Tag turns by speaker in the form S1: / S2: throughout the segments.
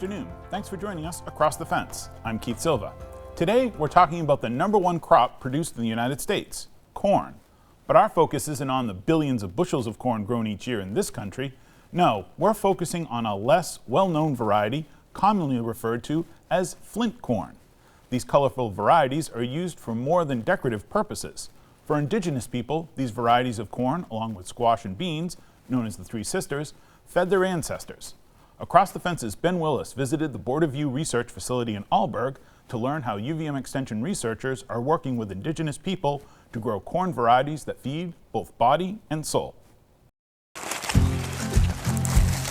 S1: afternoon. Thanks for joining us across the fence. I'm Keith Silva. Today, we're talking about the #1 crop produced in the United States, corn. But our focus isn't on the billions of bushels of corn grown each year in this country. No, we're focusing on a less well-known variety commonly referred to as Flint corn. These colorful varieties are used for more than decorative purposes. For Indigenous people, these varieties of corn, along with squash and beans, known as the Three Sisters, fed their ancestors. Across the Fence's Ben Willis visited the Border View Research Facility in Alburg to learn how UVM Extension researchers are working with Indigenous people to grow corn varieties that feed both body and soul.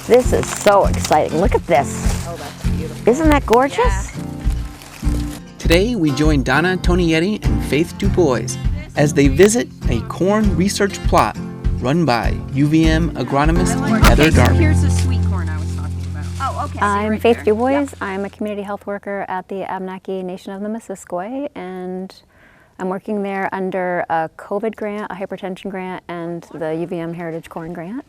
S2: This is so exciting. Look at this.
S3: Oh, that's beautiful.
S2: Isn't that gorgeous?
S3: Yeah.
S4: Today, we join Donna Tonietti and Faith Dubois as they visit a corn research plot run by UVM agronomist Heather Darby.
S3: Here's the sweet corn I was talking about. Oh, okay.
S5: I'm
S3: Right
S5: Faith
S3: there.
S5: Dubois.
S3: Yep.
S5: I'm a community health worker at the Abenaki Nation of the Missisquoi, and I'm working there under a COVID grant, a hypertension grant, and the UVM Heritage Corn grant.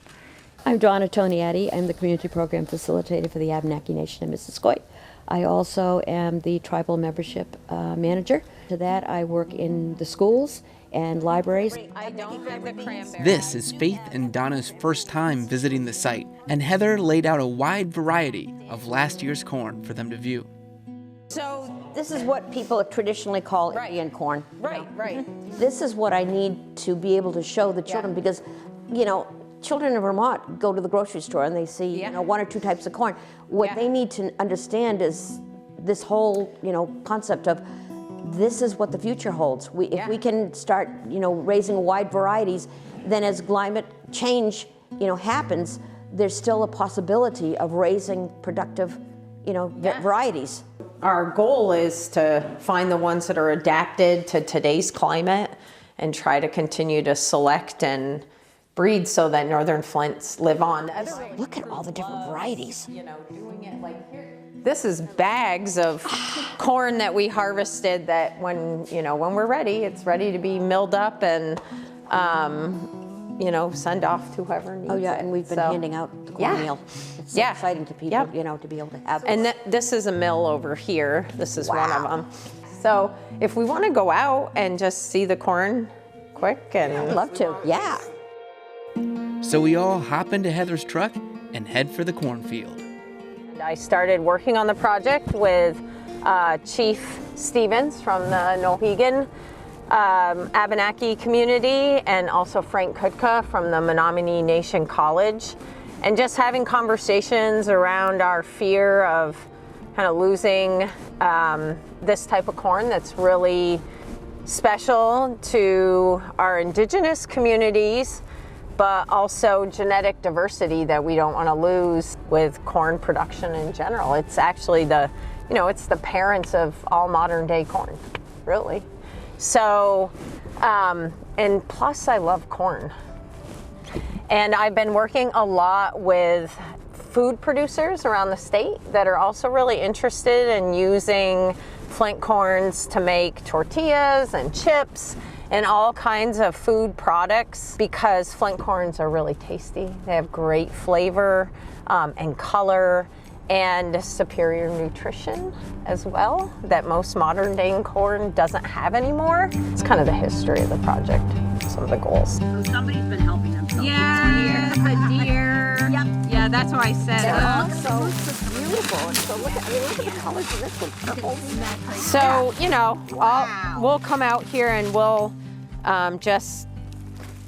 S6: I'm Donna Tonietti. I'm the community program facilitator for the Abenaki Nation of Missisquoi. I also am the tribal membership manager. To that, I work in the schools and libraries.
S3: I don't have the cranberry.
S4: This is Faith and Donna's first time visiting the site, and Heather laid out a wide variety of last year's corn for them to view.
S3: So,
S6: This is what people traditionally call Indian corn.
S3: right.
S6: This is what I need to be able to show the children because, children in Vermont go to the grocery store and they see, one or two types of corn. What they need to understand is this whole, concept of this is what the future holds. If we can start, raising wide varieties, then as climate change, happens, there's still a possibility of raising productive, varieties.
S7: Our goal is to find the ones that are adapted to today's climate and try to continue to select and breed so that northern Flints live on.
S6: Look at all the different varieties.
S7: Doing it like here. This is bags of corn that we harvested that when we're ready, it's ready to be milled up and, send off to whoever needs it.
S6: Oh yeah, and we've been handing out the cornmeal. It's so exciting to people, to be able to have.
S7: And this is a mill over here. This is one of them. So if we want to go out and just see the corn quick and...
S6: I'd love to, yeah.
S4: So we all hop into Heather's truck and head for the cornfield.
S7: I started working on the project with Chief Stevens from the Mohegan Abenaki community and also Frank Kutka from the Menominee Nation College, and just having conversations around our fear of kind of losing this type of corn that's really special to our Indigenous communities, but also genetic diversity that we don't want to lose with corn production in general. It's actually it's the parents of all modern day corn, really. So, and plus I love corn. And I've been working a lot with food producers around the state that are also really interested in using Flint corns to make tortillas and chips and all kinds of food products because Flint corns are really tasty. They have great flavor and color and superior nutrition as well that most modern day corn doesn't have anymore. It's kind of the history of the project, some of the goals.
S3: So somebody's been helping them. Yeah, the deer. Yep. Yeah, that's what I said.
S6: So beautiful. And so look at the colors of this one. Purple.
S7: So, we'll come out here and we'll just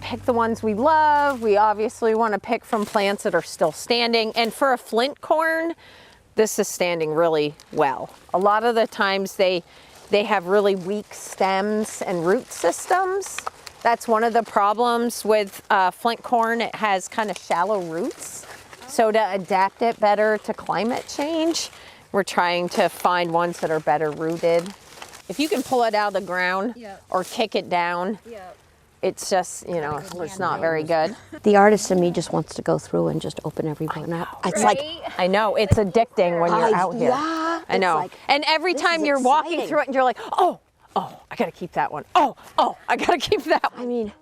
S7: pick the ones we love. We obviously want to pick from plants that are still standing. And for a Flint corn, this is standing really well. A lot of the times they have really weak stems and root systems. That's one of the problems with Flint corn. It has kind of shallow roots. So to adapt it better to climate change, we're trying to find ones that are better rooted. If you can pull it out of the ground or kick it down, it's just, it's not very good.
S6: The artist in me just wants to go through and just open every one up. It's like,
S7: I know, it's addicting when you're out here.
S6: Yeah,
S7: I know.
S6: like,
S7: and every time you're walking through it and you're like, oh, I gotta keep that one. Oh, I gotta keep that one.
S6: I mean,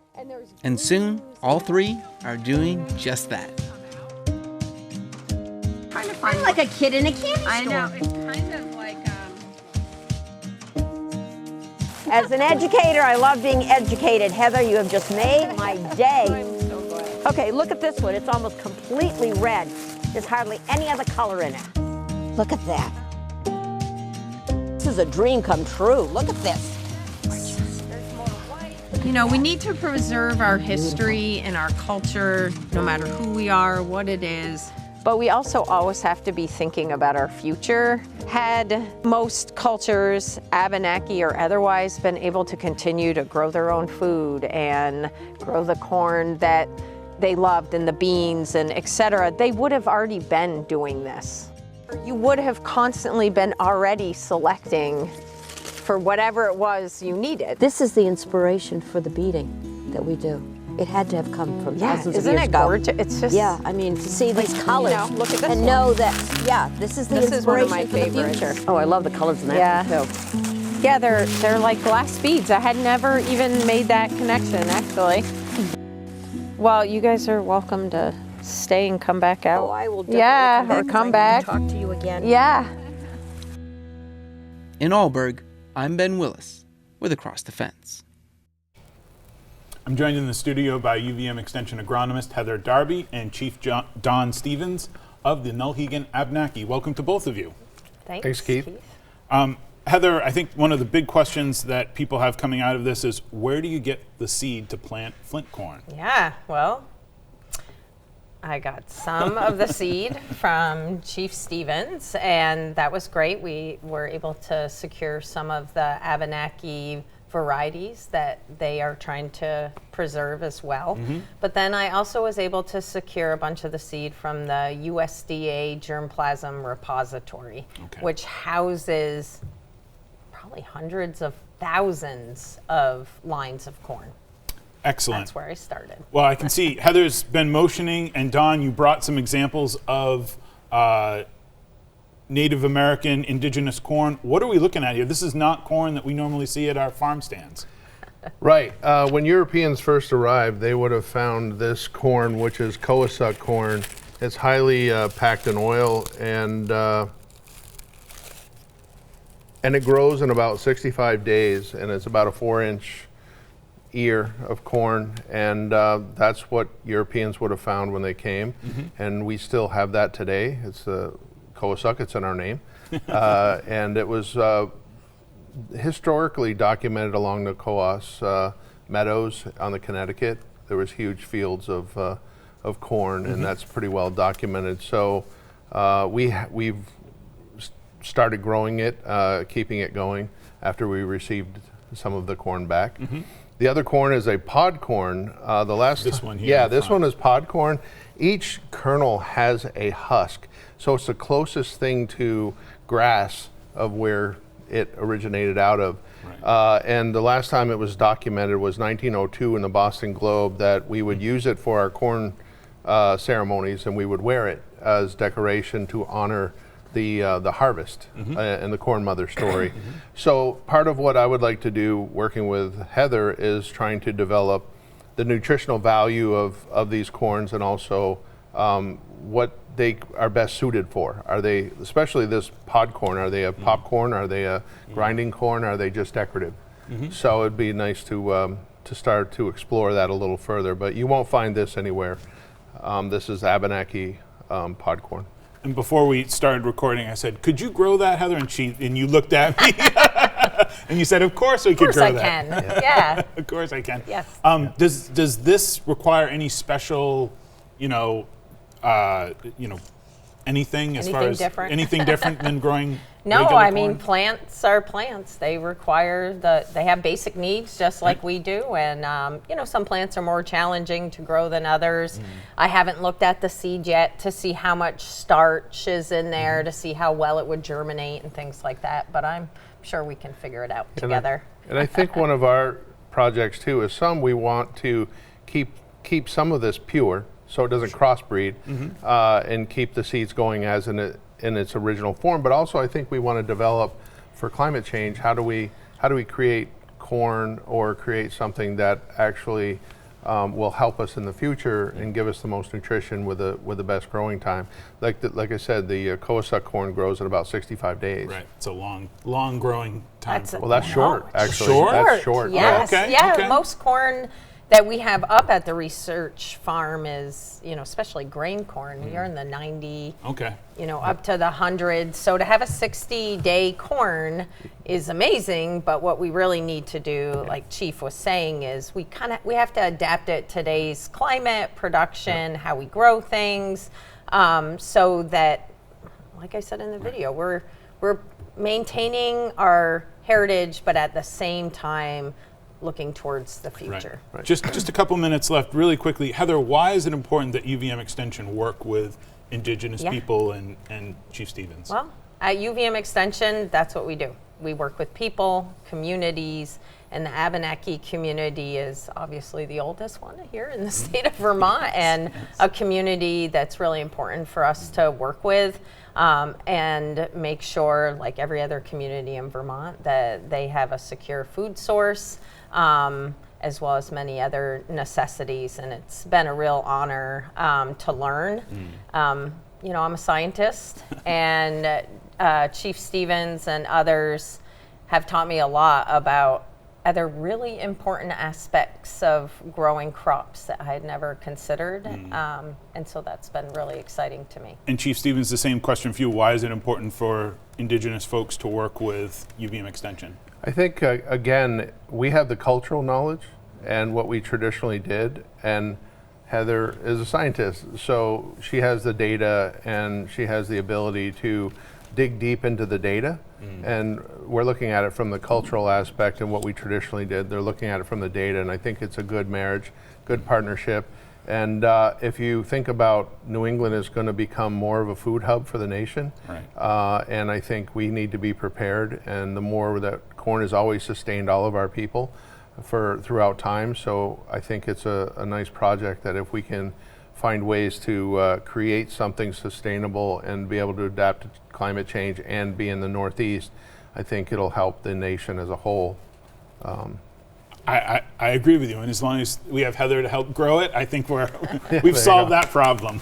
S4: And soon, all three are doing just that.
S3: kind of fun.
S6: I'm like a kid in a candy store.
S3: I know. It's kind of like.
S6: As an educator, I love being educated. Heather, you have just made my day.
S3: I'm so glad.
S6: Okay, look at this one. It's almost completely red. There's hardly any other color in it. Look at that. This is a dream come true. Look at this.
S3: You know, we need to preserve our history and our culture, no matter who we are, what it is.
S7: But we also always have to be thinking about our future. Had most cultures, Abenaki or otherwise, been able to continue to grow their own food and grow the corn that they loved and the beans and etc., they would have already been doing this. You would have constantly been already selecting for whatever it was you needed.
S6: This is the inspiration for the beading that we do. It had to have come from thousands of
S7: isn't
S6: years
S7: it
S6: ago.
S7: gorgeous? It's just
S6: I mean, to see these colors
S7: look at this
S6: and
S7: one.
S6: know that, this is the
S7: This is one
S6: inspiration
S7: of my
S6: for the
S7: favorites.
S6: future.
S2: Oh, I love the colors in that one, too.
S7: Yeah, they're like glass beads. I had never even made that connection, actually. Well, you guys are welcome to stay and come back out.
S6: Oh, I will definitely
S7: yeah,
S6: come back.
S7: or
S6: 'cause
S7: come
S6: I
S7: back.
S6: can talk to you again.
S7: Yeah.
S4: In Alburgh, I'm Ben Willis with Across the Fence.
S1: I'm joined in the studio by UVM Extension Agronomist Heather Darby and Chief Don Stevens of the Nullhegan Abenaki. Welcome to both of you.
S7: Thanks,
S8: Keith.
S1: Heather, I think one of the big questions that people have coming out of this is, where do you get the seed to plant flint corn?
S7: Yeah, well, I got some of the seed from Chief Stevens, and that was great. We were able to secure some of the Abenaki varieties that they are trying to preserve as well. But then I also was able to secure a bunch of the seed from the USDA germplasm repository, which houses probably hundreds of thousands of lines of corn.
S1: Excellent.
S7: That's where I started.
S1: Well, I can see Heather's been motioning, and Don, you brought some examples of Native American indigenous corn. What are we looking at here? This is not corn that we normally see at our farm stands.
S8: Right. When Europeans first arrived, they would have found this corn, which is Coassuck corn. It's highly packed in oil, and it grows in about 65 days, and it's about a 4-inch ear of corn, and that's what Europeans would have found when they came, and we still have that today. It's Coassuck, it's in our name, and it was historically documented along the Coas meadows on the Connecticut. There was huge fields of corn, and that's pretty well documented. So we've started growing it, keeping it going after we received some of the corn back. The other corn is a pod corn.
S1: This one here.
S8: Yeah, this one is pod corn. Each kernel has a husk, so it's the closest thing to grass of where it originated out of. And the last time it was documented was 1902 in the Boston Globe, that we would use it for our corn ceremonies, and we would wear it as decoration to honor the harvest and the corn mother story. So part of what I would like to do working with Heather is trying to develop the nutritional value of these corns, and also what they are best suited for. Are they, especially this pod corn, are they a popcorn? Are they a grinding corn? Are they just decorative? So it'd be nice to start to explore that a little further, but you won't find this anywhere. This is Abenaki pod corn.
S1: And before we started recording, I said, "Could you grow that, Heather?" And you looked at me, and you said, "Of course we could grow that."
S7: Of course I can. Yeah.
S1: Of course I can.
S7: Yes.
S1: Does this require any special, anything as far
S7: Anything
S1: as
S7: different?
S1: anything different than growing?
S7: No,
S1: regular
S7: I mean,
S1: corn?
S7: plants are plants. They require they have basic needs just like we do. And, some plants are more challenging to grow than others. I haven't looked at the seed yet to see how much starch is in there, to see how well it would germinate and things like that. But I'm sure we can figure it out together.
S8: And I think one of our projects too is we want to keep some of this pure, so it doesn't crossbreed, and keep the seeds going as in its original form. But also, I think we want to develop for climate change. How do we create corn or create something that actually will help us in the future and give us the most nutrition with the best growing time. Like I said, the Koosuk corn grows at about 65 days.
S1: Right. It's a long growing time.
S8: Well, that's short, actually.
S1: Short?
S8: That's short.
S7: Yes.
S1: Oh, okay,
S7: Yeah.
S1: okay.
S7: Most corn that we have up at the research farm is, especially grain corn. You're in the 90.
S1: Okay.
S7: Up to the 100. So to have a 60-day corn is amazing, but what we really need to do, like Chief was saying, is we have to adapt it to today's climate, production, how we grow things, so that, like I said in the video, we're maintaining our heritage, but at the same time looking towards the future.
S8: Right.
S1: Just a couple minutes left, really quickly. Heather, why is it important that UVM Extension work with Indigenous people and Chief Stevens?
S7: Well, at UVM Extension, that's what we do. We work with people, communities, and the Abenaki community is obviously the oldest one here in the state of Vermont, and a community that's really important for us to work with, and make sure, like every other community in Vermont, that they have a secure food source, as well as many other necessities. And it's been a real honor to learn. I'm a scientist, and Chief Stevens and others have taught me a lot about other really important aspects of growing crops that I had never considered. And so that's been really exciting to me.
S1: And Chief Stevens, the same question for you. Why is it important for Indigenous folks to work with UVM Extension?
S8: I think, again, we have the cultural knowledge and what we traditionally did, and Heather is a scientist, so she has the data and she has the ability to dig deep into the data, and we're looking at it from the cultural aspect and what we traditionally did. They're looking at it from the data, and I think it's a good marriage, good partnership. And if you think about New England is going to become more of a food hub for the nation,
S1: right.
S8: And I think we need to be prepared, and the more that corn has always sustained all of our people throughout time, so I think it's a nice project that if we can find ways to create something sustainable and be able to adapt to climate change and be in the Northeast, I think it'll help the nation as a whole.
S1: I agree with you, and as long as we have Heather to help grow it, I think we've solved that problem.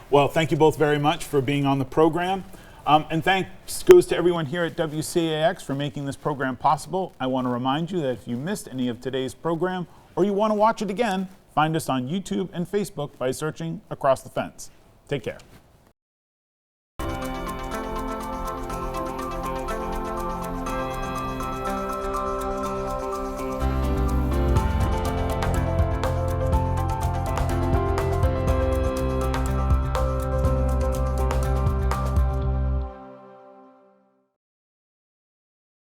S1: Well, thank you both very much for being on the program. And thanks goes to everyone here at WCAX for making this program possible. I want to remind you that if you missed any of today's program or you want to watch it again, find us on YouTube and Facebook by searching Across the Fence. Take care.